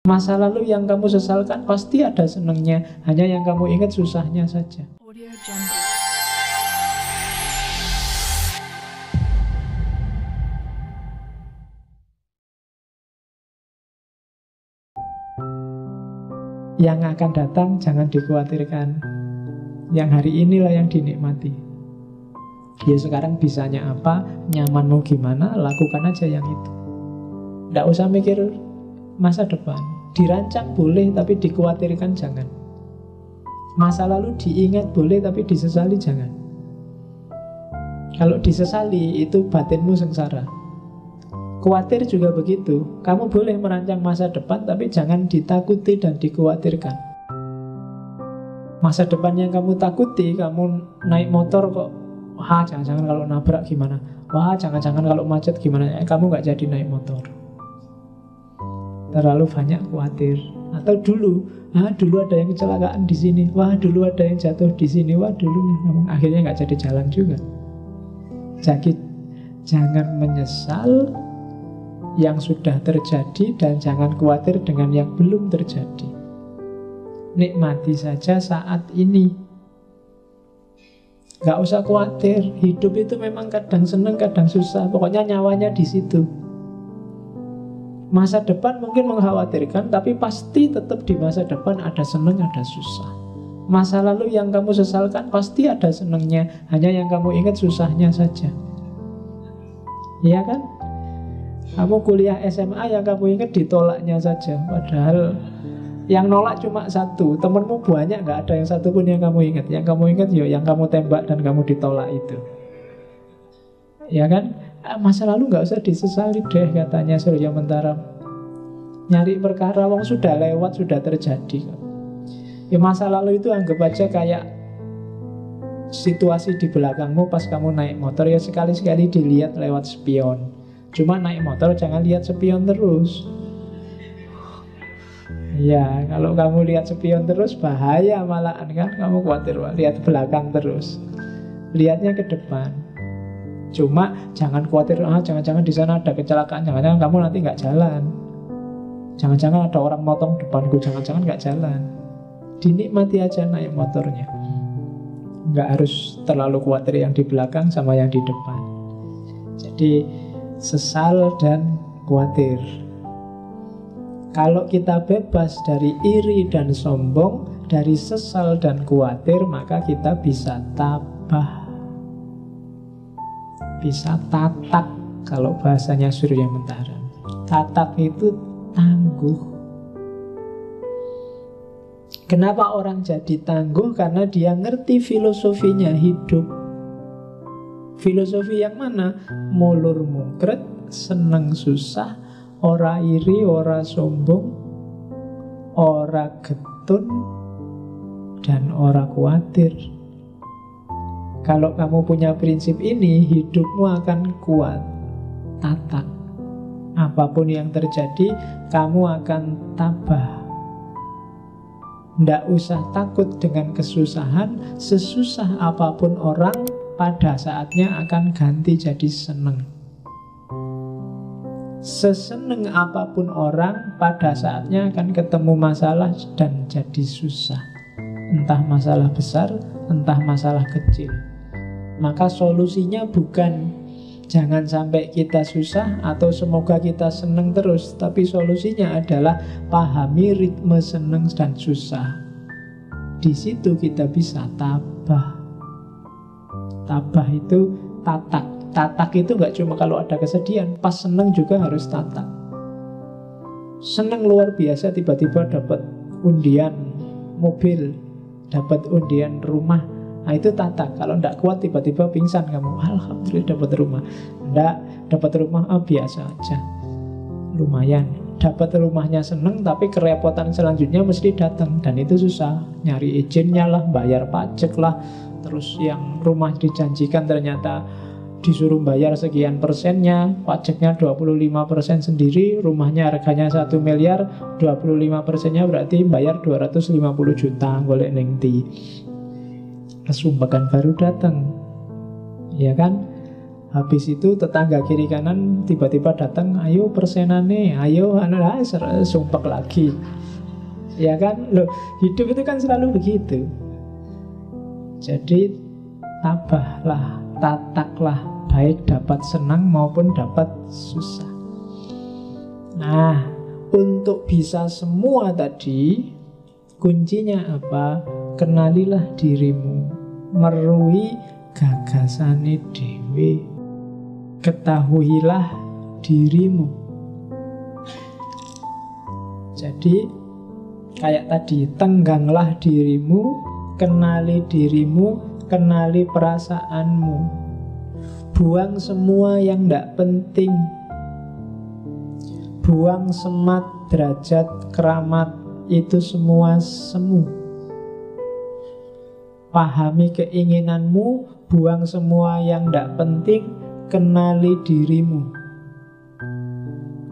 Masa lalu yang kamu sesalkan pasti ada senengnya, hanya yang kamu ingat susahnya saja. Audio Jungle. Yang akan datang jangan dikhawatirkan. Yang hari inilah yang dinikmati. Ya sekarang bisanya apa, nyamanmu gimana, lakukan aja yang itu. Tidak usah mikir masa depan. Dirancang boleh, tapi dikhawatirkan jangan. Masa lalu diingat boleh, tapi disesali jangan. Kalau disesali, itu batinmu sengsara. Khawatir juga begitu. Kamu boleh merancang masa depan, tapi jangan ditakuti dan dikhawatirkan. Masa depan yang kamu takuti, kamu naik motor kok, wah jangan-jangan kalau nabrak gimana, wah jangan-jangan kalau macet gimana, kamu gak jadi naik motor. Terlalu banyak khawatir. Atau dulu ada yang kecelakaan di sini, wah dulu ada yang jatuh di sini, wah dulu kamu akhirnya gak jadi jalan juga. Jadi jangan menyesal yang sudah terjadi dan jangan khawatir dengan yang belum terjadi. Nikmati saja saat ini. Gak usah khawatir. Hidup itu memang kadang seneng, kadang susah. Pokoknya nyawanya di situ. Masa depan mungkin mengkhawatirkan, tapi pasti tetap di masa depan ada seneng, ada susah. Masa lalu yang kamu sesalkan pasti ada senengnya, hanya yang kamu ingat susahnya saja. Iya kan? Kamu kuliah SMA yang kamu ingat ditolaknya saja, padahal yang nolak cuma satu, temenmu banyak, gak ada yang satu pun yang kamu ingat. Yang kamu ingat ya yang kamu tembak dan kamu ditolak itu. Ya kan? Masa lalu gak usah disesali deh, katanya Surya Mentara. Nyari perkara wong sudah lewat, sudah terjadi. Ya masa lalu itu anggap aja kayak situasi di belakangmu pas kamu naik motor. Ya sekali-sekali dilihat lewat spion. Cuma naik motor jangan lihat spion terus. Ya, kalau kamu lihat spion terus bahaya malahan kan. Kamu khawatir, lihat belakang terus. Lihatnya ke depan. Cuma jangan khawatir, jangan-jangan di sana ada kecelakaan, jangan-jangan kamu nanti nggak jalan. Jangan-jangan ada orang motong depanku, jangan-jangan nggak jalan. Dinikmati aja naik motornya. Nggak harus terlalu khawatir yang di belakang sama yang di depan. Jadi sesal dan khawatir. Kalau kita bebas dari iri dan sombong, dari sesal dan khawatir, maka kita bisa tabah, bisa tatak. Kalau bahasanya Surya Mentara, tatak itu tangguh. Kenapa orang jadi tangguh? Karena dia ngerti filosofinya hidup. Filosofi yang mana? Mulur mungkret, seneng susah, ora iri, ora sombong, ora getun, dan ora khawatir. Kalau kamu punya prinsip ini, hidupmu akan kuat, tatak. Apapun yang terjadi, kamu akan tabah. Nggak usah takut dengan kesusahan. Sesusah apapun orang, pada saatnya akan ganti jadi seneng. Seseneng apapun orang, pada saatnya akan ketemu masalah dan jadi susah. Entah masalah besar, entah masalah kecil. Maka solusinya bukan jangan sampai kita susah atau semoga kita seneng terus, tapi solusinya adalah pahami ritme seneng dan susah. Di situ kita bisa tabah. Tabah itu tatak. Tatak itu gak cuma kalau ada kesedihan, pas seneng juga harus tatak. Seneng luar biasa tiba-tiba dapat undian mobil, dapat undian rumah, nah itu tatak. Kalau ndak kuat tiba-tiba pingsan kamu, alhamdulillah dapat rumah. Ndak dapat rumah, biasa aja, lumayan. Dapat rumahnya seneng, tapi kerepotan selanjutnya mesti datang, dan itu susah. Nyari izinnya lah, bayar pajak lah. Terus yang rumah dijanjikan ternyata disuruh bayar sekian persennya, pajaknya 25% sendiri, rumahnya harganya 1 miliar, 25%-nya berarti bayar 250 juta, golek ning ndi. Kesumbakan baru datang, ya kan? Habis itu tetangga kiri kanan tiba-tiba datang, ayo persenane, ayo sumpek lagi. Ya kan, loh, hidup itu kan selalu begitu. Jadi tabahlah, tataklah, baik dapat senang maupun dapat susah. Nah, untuk bisa semua tadi, kuncinya apa? Kenalilah dirimu, merui gagasane dewe, ketahuilah dirimu. Jadi kayak tadi, tengganglah dirimu, kenali dirimu, kenali perasaanmu. Buang semua yang tidak penting. Buang semat, derajat, keramat, itu semua semu. Pahami keinginanmu, buang semua yang tidak penting, kenali dirimu.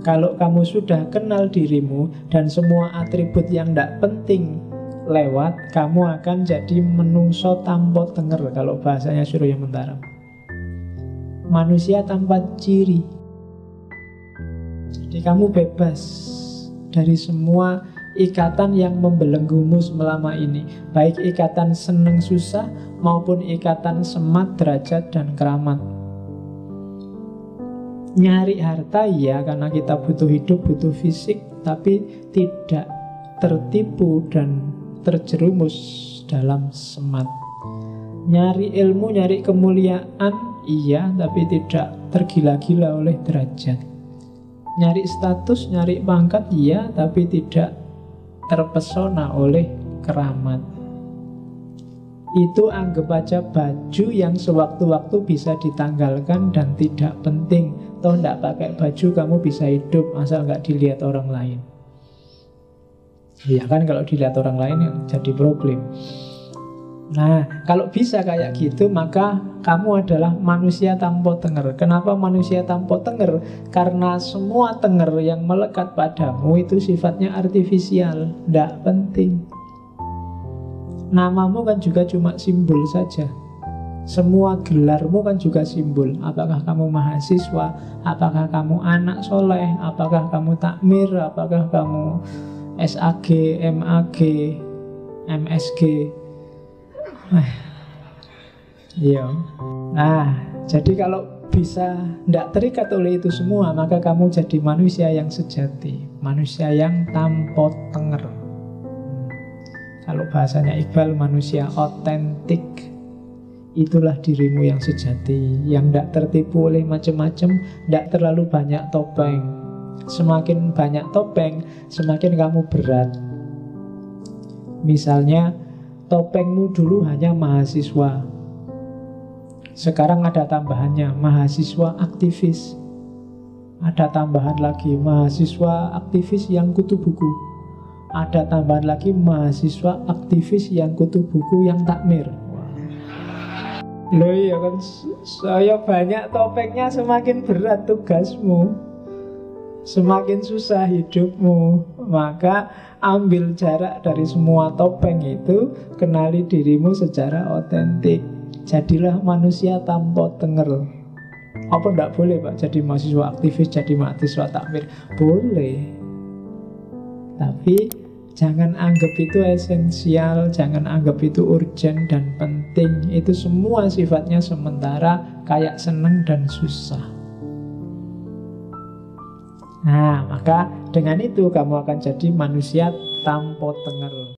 Kalau kamu sudah kenal dirimu dan semua atribut yang tidak penting lewat, kamu akan jadi menungso tanpa tenger, kalau bahasanya Surya Mentara. Manusia tanpa ciri. Jadi kamu bebas dari semua ikatan yang membelenggumu selama ini, baik ikatan seneng susah maupun ikatan semat, derajat, dan keramat. Nyari harta ya, karena kita butuh hidup, butuh fisik, tapi tidak tertipu dan terjerumus dalam semat. Nyari ilmu, nyari kemuliaan iya, tapi tidak tergila-gila oleh derajat. Nyari status, nyari pangkat iya, tapi tidak terpesona oleh keramat. Itu anggap aja baju yang sewaktu-waktu bisa ditanggalkan dan tidak penting. Toh tidak pakai baju kamu bisa hidup asal nggak dilihat orang lain. Iya kan, kalau dilihat orang lain yang jadi problem. Nah, kalau bisa kayak gitu, maka kamu adalah manusia tanpa tenger. Kenapa manusia tanpa tenger? Karena semua tenger yang melekat padamu itu sifatnya artifisial, tidak penting. Namamu kan juga cuma simbol saja. Semua gelarmu kan juga simbol. Apakah kamu mahasiswa, apakah kamu anak soleh, apakah kamu takmir, apakah kamu SAG, MAG, MSG. Iya. Nah, jadi kalau bisa tidak terikat oleh itu semua, maka kamu jadi manusia yang sejati, manusia yang tanpa tenger. Kalau bahasanya Iqbal, manusia otentik. Itulah dirimu yang sejati, yang tidak tertipu oleh macam-macam, tidak terlalu banyak topeng. Semakin banyak topeng, semakin kamu berat. Misalnya, topengmu dulu hanya mahasiswa, sekarang ada tambahannya mahasiswa aktivis. Ada tambahan lagi mahasiswa aktivis yang kutu buku. Ada tambahan lagi mahasiswa aktivis yang kutu buku yang takmir. Loh iya kan, saya banyak topengnya, semakin berat tugasmu, semakin susah hidupmu. Maka ambil jarak dari semua topeng itu, kenali dirimu secara otentik. Jadilah manusia tanpa tenger. Apa enggak boleh Pak jadi mahasiswa aktivis, jadi mahasiswa takmir? Boleh. Tapi jangan anggap itu esensial, jangan anggap itu urgent dan penting. Itu semua sifatnya sementara, kayak seneng dan susah. Nah, maka dengan itu kamu akan jadi manusia tanpa tenger.